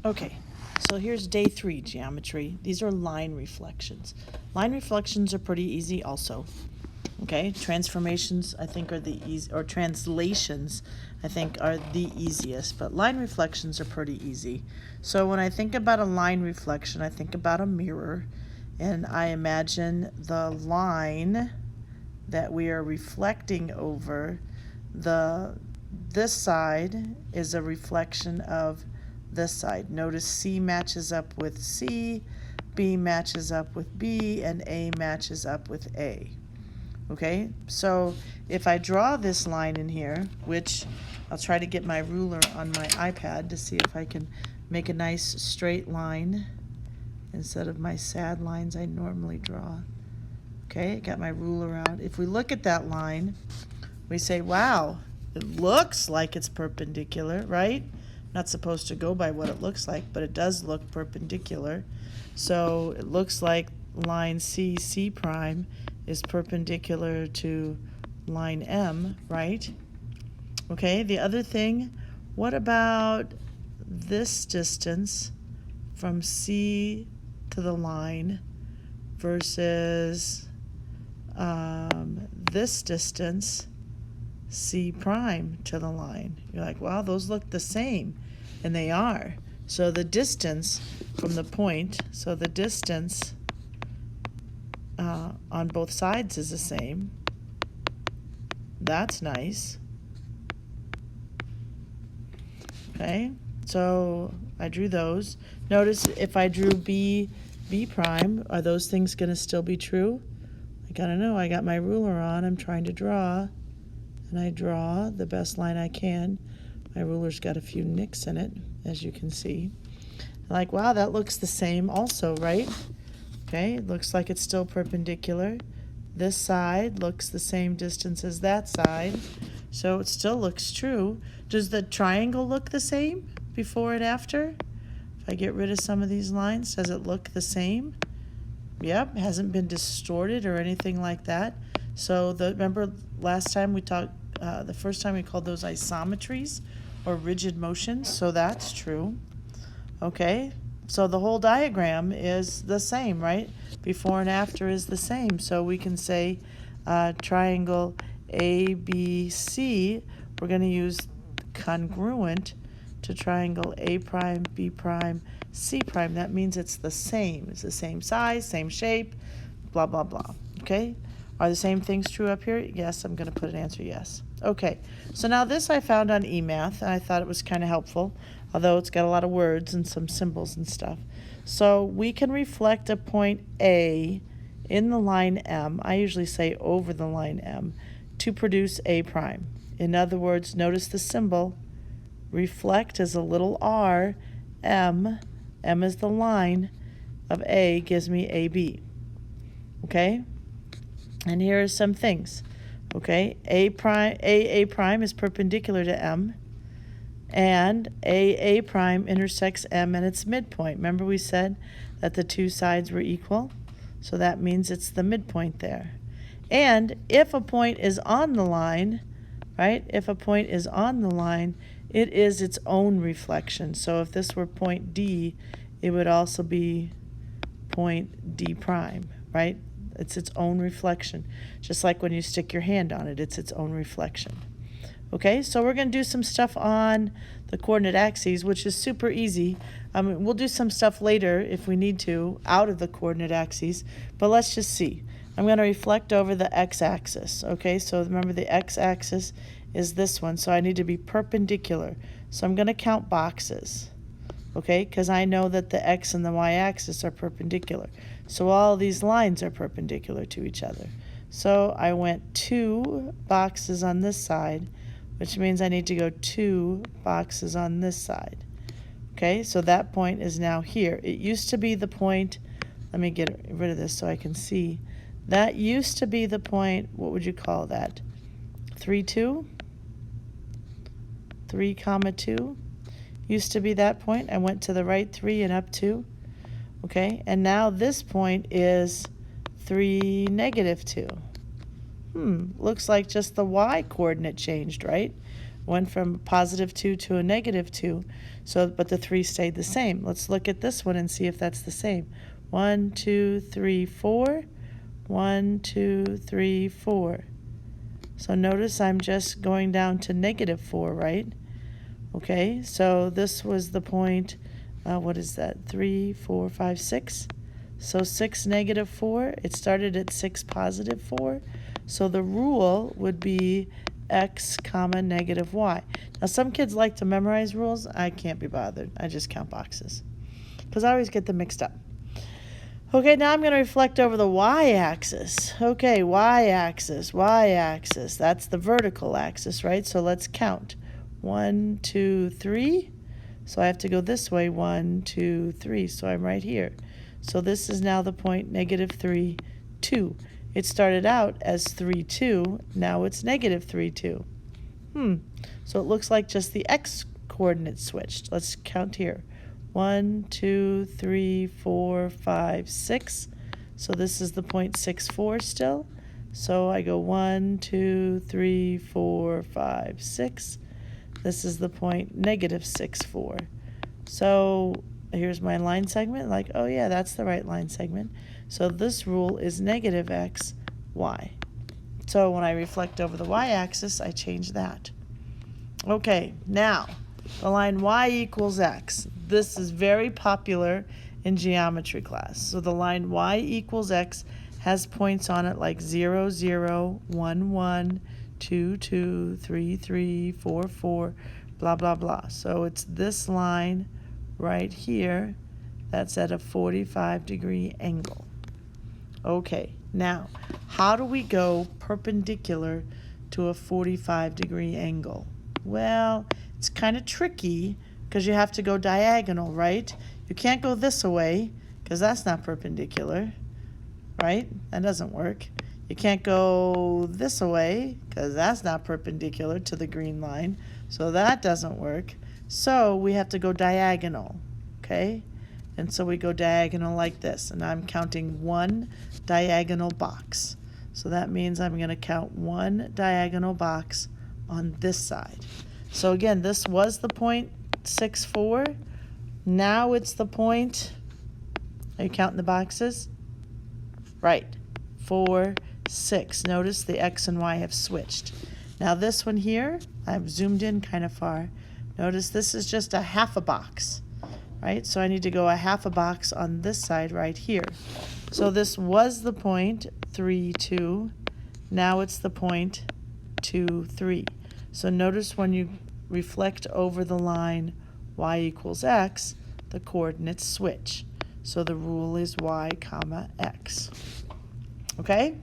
Okay, so here's day 3 geometry. These are line reflections. Line reflections are pretty easy also. Okay, transformations I think are the easy, or translations I think are the easiest, but line reflections are pretty easy. So when I think about a line reflection, I think about a mirror, and I imagine the line that we are reflecting over, this side is a reflection of this side. Notice C matches up with C, B matches up with B, and A matches up with A. Okay, so if I draw this line in here, which I'll try to get my ruler on my iPad to see if I can make a nice straight line instead of my sad lines I normally draw. Okay, got my ruler out. If we look at that line, we say, wow, it looks like it's perpendicular, right? Not supposed to go by what it looks like, but it does look perpendicular. So it looks like line C prime is perpendicular to line M, right? Okay, the other thing, what about this distance from C to the line versus this distance C prime to the line? You're like, wow, those look the same, and they are. So the distance from the point, so the distance on both sides is the same. That's nice. Okay, so I drew those. Notice if I drew B prime, are those things going to still be true? I gotta know. I got my ruler on. I'm trying to draw, and I draw the best line I can. My ruler's got a few nicks in it, as you can see. Like, wow, that looks the same also, right? Okay, it looks like it's still perpendicular. This side looks the same distance as that side, so it still looks true. Does the triangle look the same before and after? If I get rid of some of these lines, does it look the same? Yep, hasn't been distorted or anything like that. So remember last time we talked, the first time we called those isometries or rigid motions, so that's true. Okay, so the whole diagram is the same, right? Before and after is the same. So we can say triangle ABC, we're going to use congruent to triangle A prime, B prime, C prime. That means it's the same. It's the same size, same shape, blah, blah, blah. Okay? Are the same things true up here? Yes, I'm going to put an answer yes. Okay, so now this I found on eMath, and I thought it was kind of helpful, although it's got a lot of words and some symbols and stuff. So we can reflect a point A in the line M, I usually say over the line M, to produce A prime. In other words, notice the symbol. Reflect is a little r, M is the line of A, gives me AB. Okay? And here are some things. Okay, A prime is perpendicular to M, and A prime intersects M at its midpoint. Remember we said that the two sides were equal? So that means it's the midpoint there. And if a point is on the line, right, if a point is on the line, it is its own reflection. So if this were point D, it would also be point D prime, right? It's its own reflection. Just like when you stick your hand on it, it's its own reflection. Okay, so we're going to do some stuff on the coordinate axes, which is super easy. We'll do some stuff later if we need to out of the coordinate axes, but let's just see. I'm going to reflect over the x-axis. Okay, so remember the x-axis is this one, so I need to be perpendicular. So I'm going to count boxes, okay, because I know that the x and the y-axis are perpendicular. So all these lines are perpendicular to each other. So I went 2 boxes on this side, which means I need to go 2 boxes on this side. Okay, so that point is now here. It used to be the point, let me get rid of this so I can see. That used to be the point, what would you call that? 3, 2? 3, 2? Used to be that point. I went to the right 3 and up 2. Okay, and now this point is 3, -2. Looks like just the y coordinate changed, right? went from positive 2 to a negative 2, so, but the 3 stayed the same. Let's look at this one and see if that's the same. 1, 2, 3, 4. 1, 2, 3, 4. So notice I'm just going down to negative 4, right? Okay, so this was the point, what is that, 3, 4, 5, 6? So 6, negative 4, it started at 6, positive 4. So the rule would be x comma negative y. Now some kids like to memorize rules. I can't be bothered. I just count boxes because I always get them mixed up. Okay, now I'm going to reflect over the y-axis. Okay, y-axis, y-axis. That's the vertical axis, right? So let's count. 1, 2, 3. So I have to go this way. 1, 2, 3. So I'm right here. So this is now the point negative 3, 2. It started out as 3, 2. Now it's negative 3, 2. So it looks like just the x coordinate switched. Let's count here. 1, 2, 3, 4, 5, 6. So this is the point 6, 4 still. So I go 1, 2, 3, 4, 5, 6. This is the point negative 6, 4. So here's my line segment. Like, oh yeah, that's the right line segment. So this rule is negative x, y. So when I reflect over the y-axis, I change that. Okay, now the line y equals x. This is very popular in geometry class. So the line y equals x has points on it like 0, 0, 1, 1, 2, 2, 3, 3, 4, 4, blah, blah, blah. So it's this line right here that's at a 45-degree angle. Okay, now how do we go perpendicular to a 45-degree angle? Well, it's kind of tricky because you have to go diagonal, right? You can't go this way because that's not perpendicular, right? That doesn't work. You can't go this way because that's not perpendicular to the green line, so that doesn't work. So we have to go diagonal, okay? And so we go diagonal like this, and I'm counting one diagonal box. So that means I'm going to count one diagonal box on this side. So again, this was the point 6, 4. Now it's the point, are you counting the boxes? Right, 4, 6. Notice the x and y have switched. Now this one here, I've zoomed in kind of far. Notice this is just a half a box, right? So I need to go a half a box on this side right here. So this was the point 3, 2. Now it's the point 2, 3. So notice when you reflect over the line y equals x, the coordinates switch. So the rule is y comma x. Okay?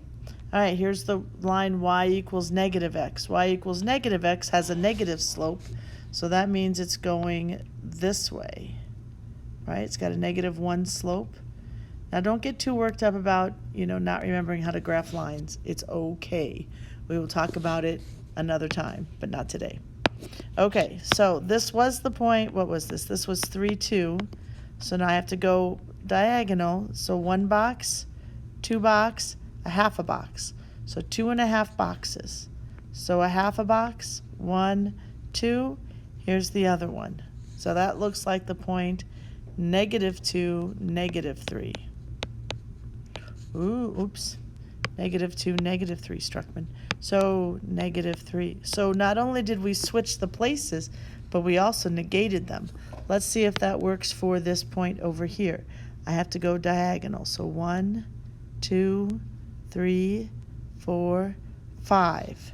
All right, here's the line y equals negative x. Y equals negative x has a negative slope, so that means it's going this way, right? It's got a -1 slope. Now don't get too worked up about, not remembering how to graph lines. It's okay. We will talk about it another time, but not today. Okay, so this was the point. What was this? This was 3, 2. So now I have to go diagonal. So 1 box, 2 box, a half a box. So 2.5 boxes. So a half a box, 1, 2. Here's the other one. So that looks like the point -2, -3. Oops. -2, -3, Struckman. So -3. So not only did we switch the places, but we also negated them. Let's see if that works for this point over here. I have to go diagonal. So 1, 2, 3, 4, 5.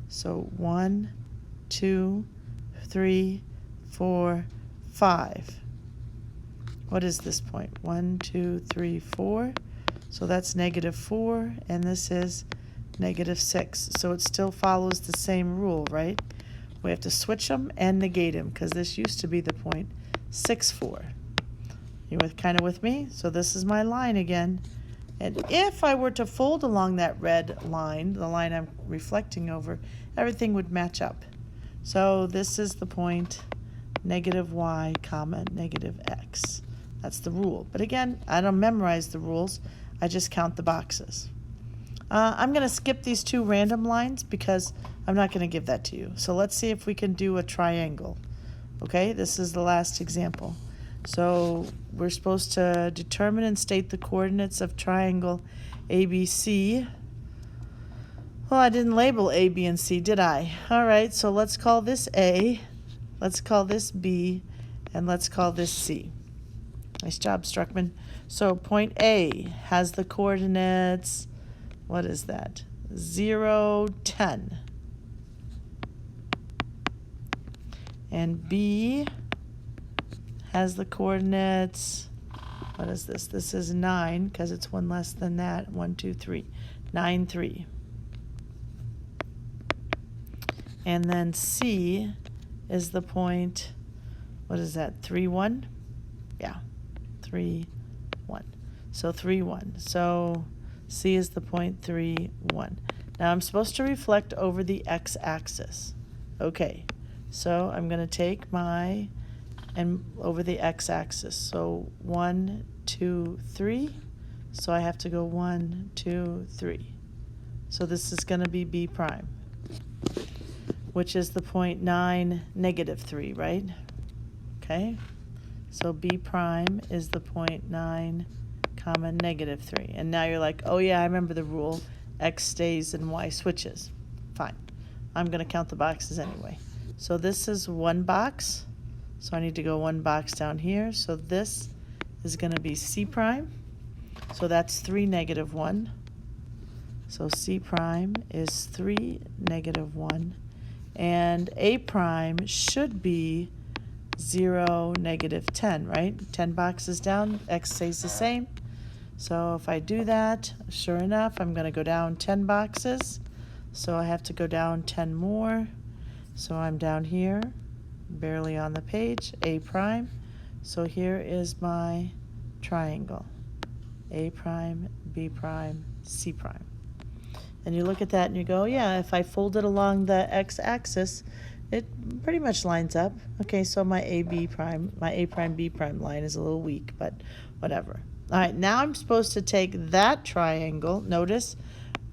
So 1, 2, 3, 4, 5. What is this point? 1, 2, 3, 4. So that's -4, and this is -6. So it still follows the same rule, right? We have to switch them and negate them because this used to be the point 6, 4. You kind of with me? So this is my line again. And if I were to fold along that red line, the line I'm reflecting over, everything would match up. So this is the point -y comma -x. That's the rule. But again, I don't memorize the rules. I just count the boxes. I'm going to skip these 2 random lines because I'm not going to give that to you. So let's see if we can do a triangle. Okay, this is the last example. So we're supposed to determine and state the coordinates of triangle ABC. Well, I didn't label A, B, and C, did I? All right, so let's call this A, let's call this B, and let's call this C. Nice job, Struckman. So point A has the coordinates, what is that? 0, 10. And B has the coordinates, what is this? This is 9, because it's one less than that. 1, 2, 3. 9, 3. And then C is the point, what is that, 3, 1? Yeah, 3, 1. So 3, 1. So C is the point 3, 1. Now I'm supposed to reflect over the x-axis. Okay, so I'm going to take my, and over the x-axis. So 1, 2, 3. So I have to go 1, 2, 3. So this is going to be B prime, which is the point 9, negative 3, right? Okay, so B prime is the point 9, comma, negative 3. And now you're like, oh yeah, I remember the rule, x stays and y switches. Fine, I'm going to count the boxes anyway. So this is one box, so I need to go one box down here. So this is going to be C prime, so that's 3, negative 1. So C prime is 3, negative 1. And A prime should be 0, negative 10, right? 10 boxes down, x stays the same. So if I do that, sure enough, I'm going to go down 10 boxes. So I have to go down 10 more. So I'm down here, barely on the page, A prime. So here is my triangle, A prime, B prime, C prime. And you look at that and you go, yeah, if I fold it along the x-axis, it pretty much lines up. Okay, so my A prime, B prime line is a little weak, but whatever. All right, now I'm supposed to take that triangle, notice,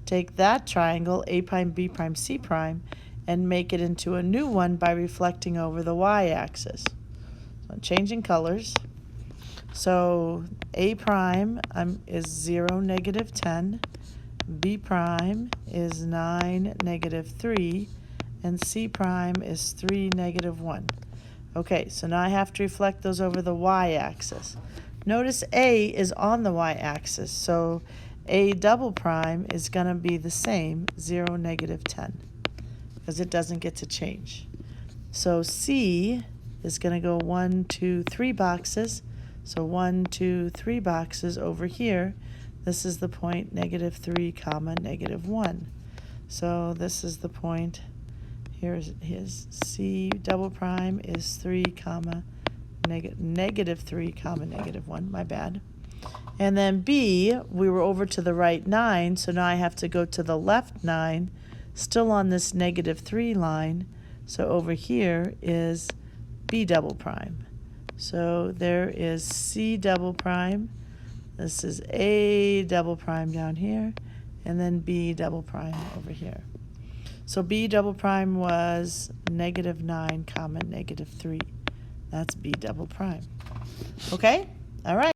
take that triangle, A prime, B prime, C prime, and make it into a new one by reflecting over the y-axis. So I'm changing colors. So A prime is 0, negative 10. B prime is 9, negative 3, and C prime is 3, negative 1. Okay, so now I have to reflect those over the y-axis. Notice A is on the y-axis, so A double prime is going to be the same, 0, negative 10, because it doesn't get to change. So C is going to go 1, 2, 3 boxes, so 1, 2, 3 boxes over here. This is the point negative 3, comma, negative 1. So this is the point, here's his C double prime is 3, comma, negative 3, comma, negative 1, my bad. And then B, we were over to the right 9, so now I have to go to the left 9, still on this negative 3 line. So over here is B double prime. So there is C double prime. This is A double prime down here, and then B double prime over here. So B double prime was negative 9, comma, negative 3. That's B double prime. Okay? All right.